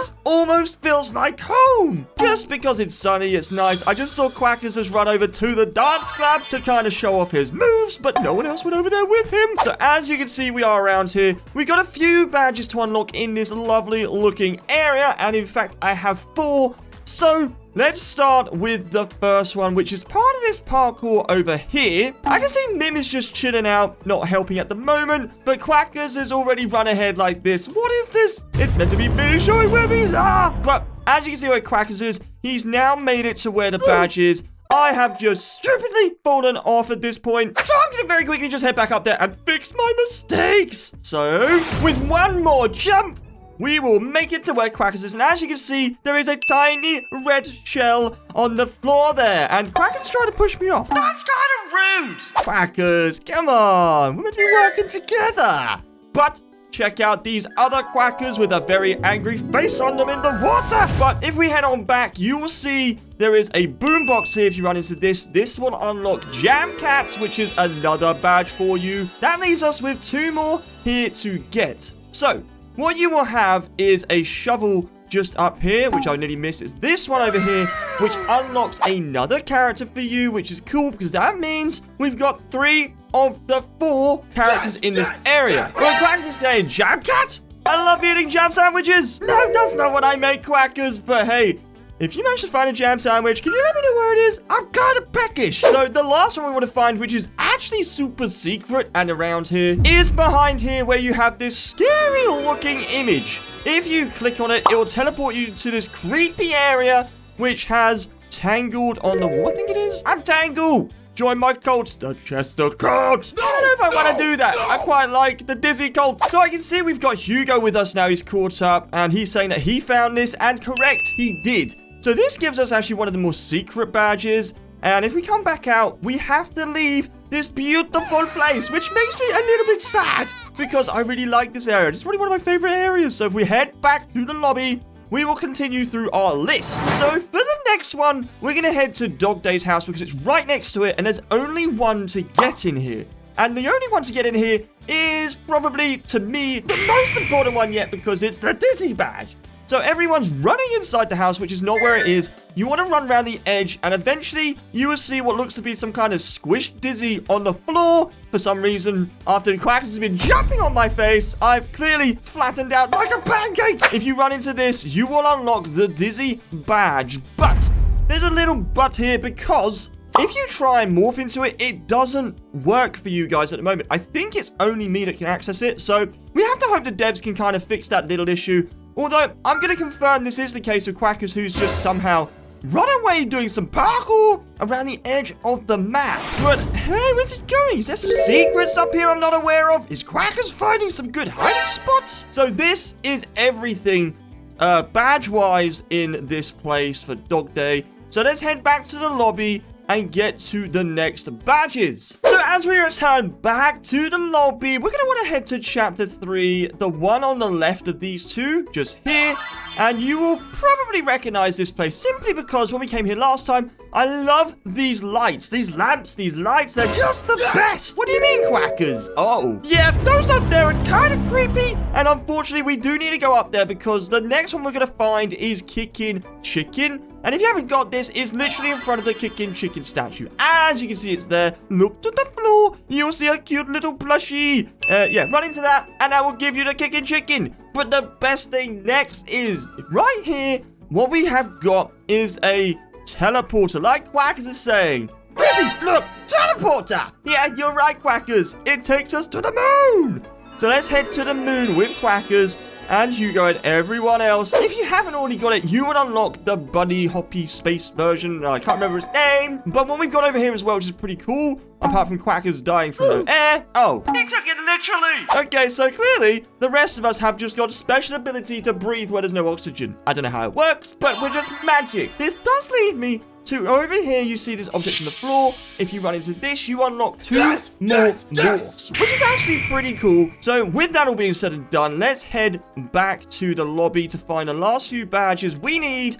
This almost feels like home. Just because it's sunny, it's nice. I just saw Quackers has run over to the dance club to kind of show off his moves, but no one else went over there with him. So as you can see, we are around here. We got a few badges to unlock in this lovely looking area, and in fact, I have 4. So let's start with the first one, which is part of this parkour over here. I can see Mim is just chilling out, not helping at the moment, but Quackers has already run ahead like this. What is this? It's meant to be me showing where these are. But as you can see where Quackers is, he's now made it to where the badge is. I have just stupidly fallen off at this point, so I'm going to very quickly just head back up there and fix my mistakes. So, with one more jump, we will make it to where Quackers is, and as you can see, there is a tiny red shell on the floor there, and Quackers is trying to push me off. That's kind of rude! Quackers, come on, we're meant to be working together. But check out these other Quackers with a very angry face on them in the water. But if we head on back, you will see there is a boombox here. If you run into this will unlock Jam Cats, which is another badge for you. That leaves us with 2 more here to get. So, what you will have is a shovel just up here, which I nearly missed. It's this one over here, which unlocks another character for you, which is cool because that means we've got 3 of the 4 characters in this area. Well, Quackers is saying, Jam Cat? I love eating jam sandwiches. No, that's not what I make, Quackers, but hey, if you manage to find a jam sandwich, can you let me know where it is? I'm kind of peckish. So the last one we want to find, which is actually super secret and around here, is behind here where you have this scary looking image. If you click on it, it will teleport you to this creepy area, which has Tangled on the wall. I think it is. I'm Tangled. Join my cult, the Chester cult. I don't know if I want to do that. I quite like the Dizzy cult. So I can see we've got Hugo with us now. He's caught up, and he's saying that he found this, and correct, he did. So this gives us actually one of the more secret badges, and if we come back out, we have to leave this beautiful place, which makes me a little bit sad, because I really like this area. It's probably one of my favorite areas. So if we head back to the lobby, we will continue through our list. So for the next one, we're going to head to Dog Day's house, because it's right next to it, and there's only one to get in here. And the only one to get in here is probably, to me, the most important one yet, because it's the Dizzy badge. So everyone's running inside the house, which is not where it is. You want to run around the edge, and eventually you will see what looks to be some kind of squished Dizzy on the floor. For some reason, after Quackers has been jumping on my face, I've clearly flattened out like a pancake. If you run into this, you will unlock the Dizzy badge. But there's a little but here, because if you try and morph into it, it doesn't work for you guys at the moment. I think it's only me that can access it, so we have to hope the devs can kind of fix that little issue. Although, I'm going to confirm this is the case with Quackers, who's just somehow run away doing some parkour around the edge of the map. But, hey, where's he going? Is there some secrets up here I'm not aware of? Is Quackers finding some good hiding spots? So this is everything badge-wise in this place for Dog Day. So let's head back to the lobby and get to the next badges. So as we return back to the lobby, we're going to want to head to chapter 3, the one on the left of these two, just here. And you will probably recognize this place simply because when we came here last time, I love these lights, these lamps, these lights. They're just the best. What do you mean, Quackers? Oh, yeah, those up there are kind of creepy. And unfortunately, we do need to go up there because the next one we're going to find is Kickin' Chicken. And if you haven't got this, it's literally in front of the Kickin' Chicken statue. As you can see, it's there. Look to the floor. You'll see a cute little plushie. Yeah, run into that, and that will give you the Kickin' Chicken. But the best thing next is, right here, what we have got is a teleporter, like Quackers is saying. Dizzy, look, teleporter. Yeah, you're right, Quackers. It takes us to the moon. So let's head to the moon with Quackers and Hugo and everyone else. If you haven't already got it, you would unlock the Bunny Hoppy Space version. I can't remember its name. But what we've got over here as well, which is pretty cool, apart from Quackers dying from no air. Oh, he took it literally. Okay, so clearly, the rest of us have just got a special ability to breathe where there's no oxygen. I don't know how it works, but we're just magic. This does lead me to over here. You see this object on the floor. If you run into this, you unlock 2 more morphs, which is actually pretty cool. So with that all being said and done, let's head back to the lobby to find the last few badges we need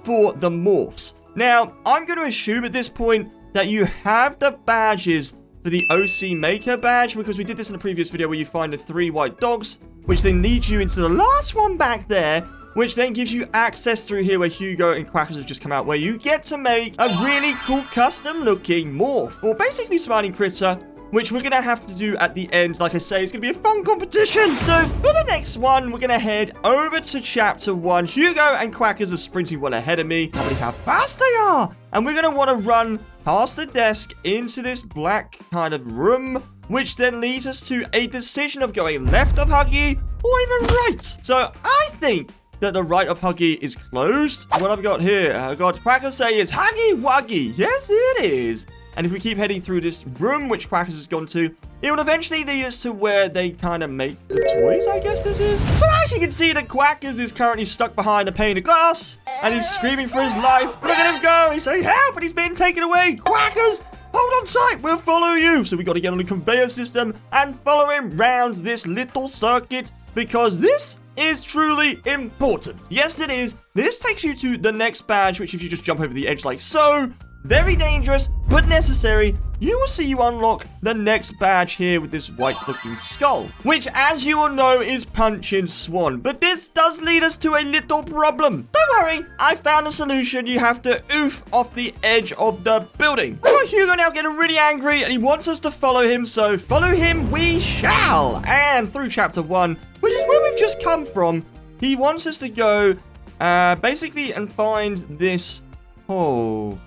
for the morphs. Now, I'm going to assume at this point that you have the badges for the OC Maker badge, because we did this in a previous video where you find the 3 white dogs, which then leads you into the last one back there, which then gives you access through here where Hugo and Quackers have just come out, where you get to make a really cool custom-looking morph, or basically Smiling Critter, which we're going to have to do at the end. Like I say, it's going to be a fun competition. So for the next one, we're going to head over to Chapter 1. Hugo and Quackers are sprinting well ahead of me. Probably how fast they are. And we're going to want to run past the desk into this black kind of room, which then leads us to a decision of going left of Huggy or even right. So I think that the right of Huggy is closed. What I've got here, I've got Quackers say is Huggy Wuggy. Yes, it is. And if we keep heading through this room, which Quackers has gone to, it will eventually lead us to where they kind of make the toys, I guess this is. So as you can see, the Quackers is currently stuck behind a pane of glass, and he's screaming for his life. Look at him go. He's saying, help, and he's being taken away. Quackers, hold on tight. We'll follow you. So we got to get on the conveyor system and follow him round this little circuit, because this is truly important. Yes, it is. This takes you to the next badge, which if you just jump over the edge like so, very dangerous, but necessary. You will see you unlock the next badge here with this white-looking skull, which, as you will know, is Punchin' Swan. But this does lead us to a little problem. Don't worry, I found a solution. You have to oof off the edge of the building. Oh, Hugo now getting really angry, and he wants us to follow him, so follow him we shall. And through Chapter 1, which is where we've just come from, he wants us to go, basically, and find this hole.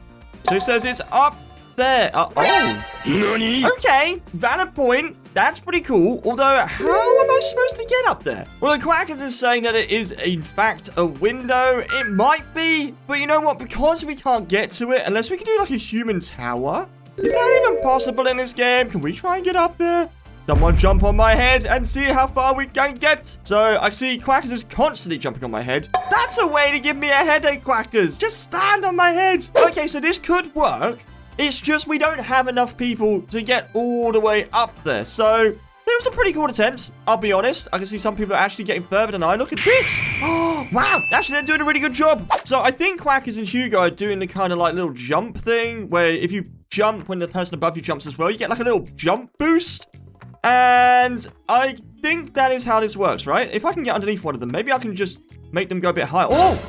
So it says it's up there. Okay, valid point. That's pretty cool. Although, how am I supposed to get up there? Well, the Quackers is saying that it is, in fact, a window. It might be, but you know what? Because we can't get to it, unless we can do, like, a human tower. Is that even possible in this game? Can we try and get up there? Someone jump on my head and see how far we can get. So, I see Quackers is constantly jumping on my head. That's a way to give me a headache, Quackers. Just stand on my head. Okay, so this could work. It's just we don't have enough people to get all the way up there. So, it was a pretty cool attempt. I'll be honest. I can see some people are actually getting further than I. Look at this. Oh, wow. Actually, they're doing a really good job. So, I think Quackers and Hugo are doing the kind of like little jump thing where if you jump when the person above you jumps as well, you get like a little jump boost. And I think that is how this works, right? If I can get underneath one of them, maybe I can just make them go a bit higher. Oh,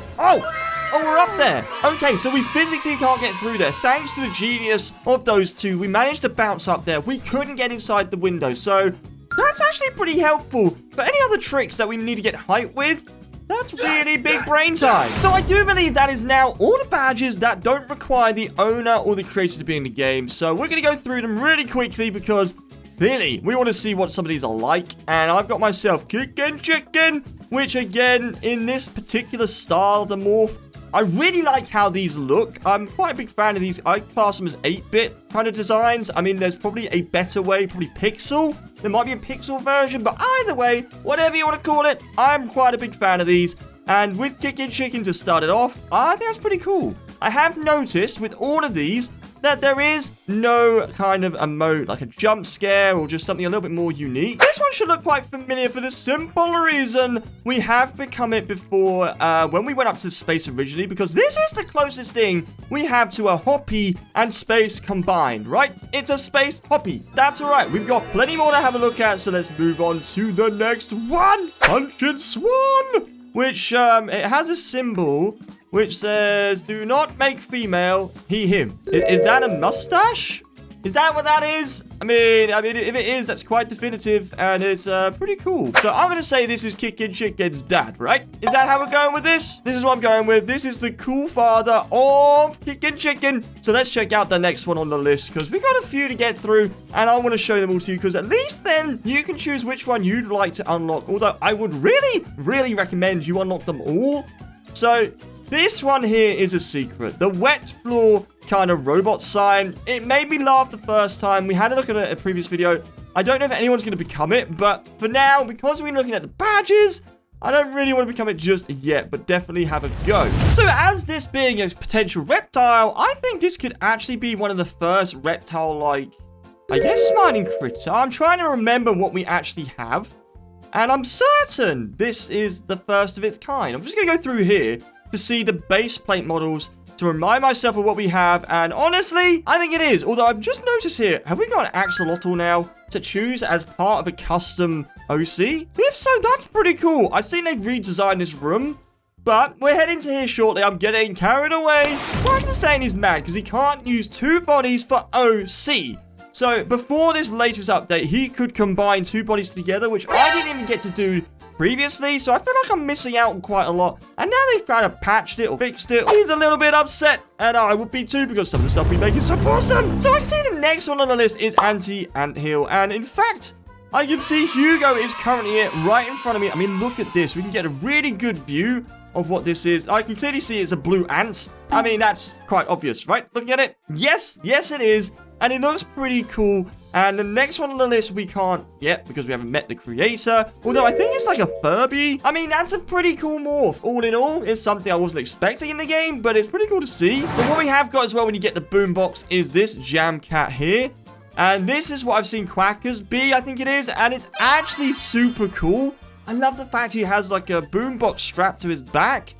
we're up there. Okay, so we physically can't get through there. Thanks to the genius of those two, we managed to bounce up there. We couldn't get inside the window, so that's actually pretty helpful. For any other tricks that we need to get height with, that's really big brain time. So I do believe that is now all the badges that don't require the owner or the creator to be in the game. So we're going to go through them really quickly because clearly, we want to see what some of these are like, and I've got myself Kickin' Chicken, which again, in this particular style of the morph, I really like how these look. I'm quite a big fan of these. I class them as 8-bit kind of designs. I mean, there's probably a better way, probably pixel. There might be a pixel version, but either way, whatever you want to call it, I'm quite a big fan of these. And with Kickin' Chicken to start it off, I think that's pretty cool. I have noticed with all of these that there is no kind of emote, like a jump scare or just something a little bit more unique. This one should look quite familiar for the simple reason we have become it before when we went up to space originally, because this is the closest thing we have to a hoppy and space combined, right? It's a space hoppy. That's all right. We've got plenty more to have a look at, so let's move on to the next one. Punchin' Swan, which it has a symbol which says, do not make female, he, him. Is that a mustache? Is that what that is? I mean, if it is, that's quite definitive, and it's pretty cool. So I'm going to say this is Kickin' Chicken's dad, right? Is that how we're going with this? This is what I'm going with. This is the cool father of Kickin' Chicken. So let's check out the next one on the list, because we got a few to get through, and I want to show them all to you, because at least then you can choose which one you'd like to unlock. Although I would really, really recommend you unlock them all. So this one here is a secret. The wet floor kind of robot sign. It made me laugh the first time. We had a look at a previous video. I don't know if anyone's going to become it, but for now, because we're looking at the badges, I don't really want to become it just yet, but definitely have a go. So as this being a potential reptile, I think this could actually be one of the first reptile-like, I guess, smiling critter. I'm trying to remember what we actually have, and I'm certain this is the first of its kind. I'm just going to go through here to see the base plate models to remind myself of what we have, and honestly, I think it is. Although I've just noticed here, have we got an axolotl now to choose as part of a custom OC? If so, that's pretty cool. I've seen they've redesigned this room, But we're heading to here shortly. I'm getting carried away. Quackers is saying he's mad because he can't use 2 bodies for OC. So before this latest update, he could combine 2 bodies together, which I didn't even get to do previously. So I feel like I'm missing out on quite a lot. And now they've kind of patched it or fixed it. He's a little bit upset. And I would be too, because some of the stuff we make is so awesome. So I can see the next one on the list is Anti-Anthill. And in fact, I can see Hugo is currently right in front of me. I mean, look at this. We can get a really good view of what this is. I can clearly see it's a blue ant. I mean, that's quite obvious, right? Looking at it. Yes, it is. And it looks pretty cool. And the next one on the list we can't yet because we haven't met the creator. Although I think it's like a Furby. I mean, that's a pretty cool morph. All in all, it's something I wasn't expecting in the game, but it's pretty cool to see. But what we have got as well when you get the boombox is this Jam Cat here. And this is what I've seen Quackers be, I think it is. And it's actually super cool. I love the fact he has like a boombox strapped to his back.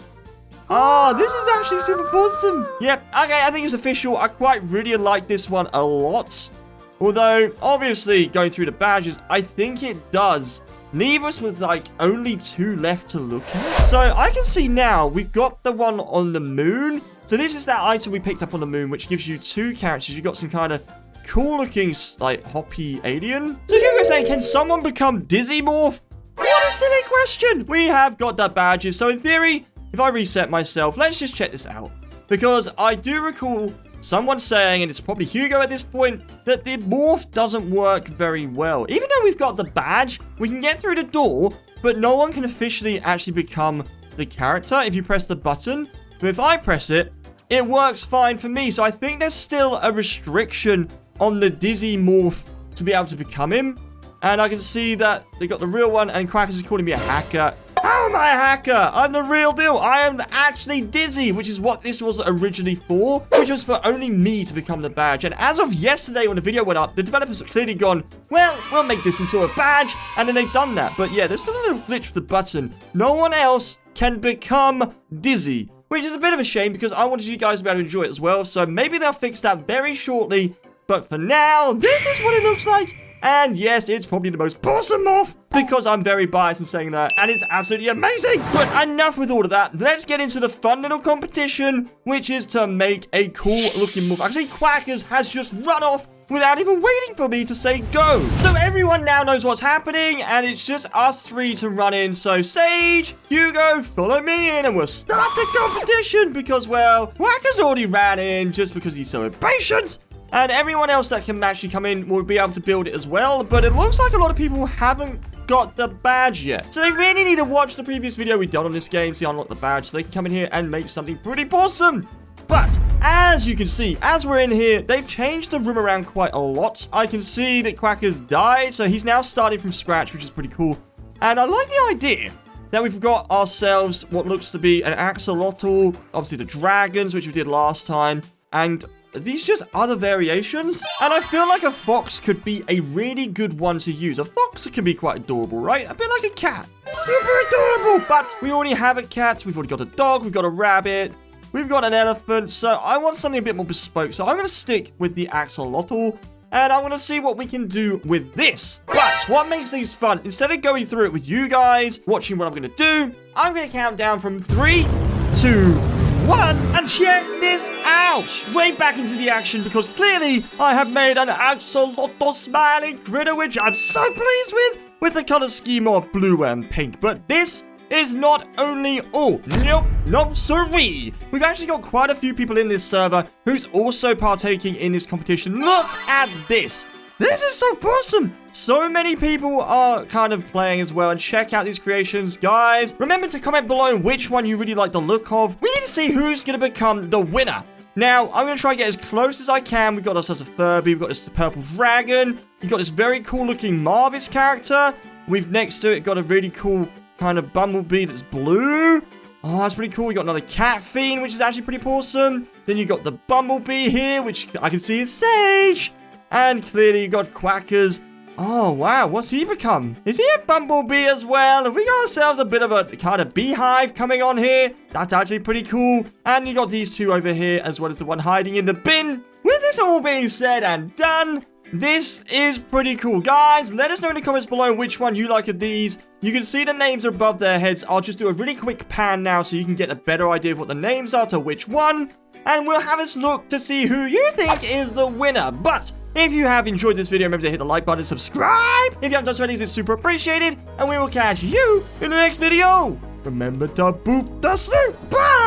Oh, this is actually super awesome. Yep, okay, I think it's official. I quite really like this one a lot. Although, obviously, going through the badges, I think it does leave us with like only 2 left to look at. So I can see now we've got the one on the moon. So this is that item we picked up on the moon, which gives you 2 characters. You've got some kind of cool looking like hoppy alien. So you guys saying, can someone become Dizzy Morph? What a silly question. We have got the badges. So in theory, if I reset myself, let's just check this out. Because I do recall someone saying, and it's probably Hugo at this point, that the morph doesn't work very well. Even though we've got the badge, we can get through the door, but no one can officially actually become the character if you press the button. But if I press it, it works fine for me. So I think there's still a restriction on the Dizzy Morph to be able to become him. And I can see that they got the real one, and Quackers is calling me a hacker. How am I a hacker? I'm the real deal. I am actually Dizzy, which is what this was originally for, which was for only me to become the badge. And as of yesterday, when the video went up, the developers have clearly gone, well, we'll make this into a badge, and then they've done that. But yeah, there's still a little glitch with the button. No one else can become Dizzy, which is a bit of a shame because I wanted you guys to be able to enjoy it as well. So maybe they'll fix that very shortly. But for now, this is what it looks like. And yes, it's probably the most awesome morph because I'm very biased in saying that. And it's absolutely amazing. But enough with all of that. Let's get into the fun little competition, which is to make a cool looking morph. I can see Quackers has just run off without even waiting for me to say go. So everyone now knows what's happening, and it's just us 3 to run in. So Sage, Hugo, follow me in, and we'll start the competition because, well, Quackers already ran in just because he's so impatient. And everyone else that can actually come in will be able to build it as well. But it looks like a lot of people haven't got the badge yet. So they really need to watch the previous video we've done on this game to unlock the badge. So they can come in here and make something pretty awesome. But as you can see, as we're in here, they've changed the room around quite a lot. I can see that Quackers died. So he's now starting from scratch, which is pretty cool. And I like the idea that we've got ourselves what looks to be an axolotl. Obviously the dragons, which we did last time. And these just other variations. And I feel like a fox could be a really good one to use. A fox can be quite adorable, right? A bit like a cat. Super adorable. But we already have a cat. We've already got a dog. We've got a rabbit. We've got an elephant. So I want something a bit more bespoke. So I'm going to stick with the axolotl. And I'm going to see what we can do with this. But what makes these fun, instead of going through it with you guys, watching what I'm going to do, I'm going to count down from 3, 2, 1, and check this out. Straight back into the action because clearly I have made an axolotl smiling critter, which I'm so pleased with the color scheme of blue and pink. But this is not only all. Nope, siree. We've actually got quite a few people in this server who's also partaking in this competition. Look at this. This is so awesome. So many people are kind of playing as well. And check out these creations, guys. Remember to comment below which one you really like the look of. We need to see who's going to become the winner. Now, I'm going to try and get as close as I can. We've got ourselves a Furby. We've got this purple dragon. We've got this very cool looking Marvis character. We've next to it got a really cool kind of bumblebee that's blue. Oh, that's pretty cool. We got another cat fiend, which is actually pretty awesome. Then you got the bumblebee here, which I can see is Sage. And clearly you got Quackers. Oh, wow. What's he become? Is he a bumblebee as well? Have we got ourselves a bit of a kind of beehive coming on here? That's actually pretty cool. And you got these 2 over here, as well as the one hiding in the bin. With this all being said and done, this is pretty cool. Guys, let us know in the comments below which one you like of these. You can see the names above their heads. I'll just do a really quick pan now so you can get a better idea of what the names are to which one. And we'll have us look to see who you think is the winner. But if you have enjoyed this video, remember to hit the like button, subscribe. If you haven't done so already, it's super appreciated. And we will catch you in the next video. Remember to boop the sleep. Bye!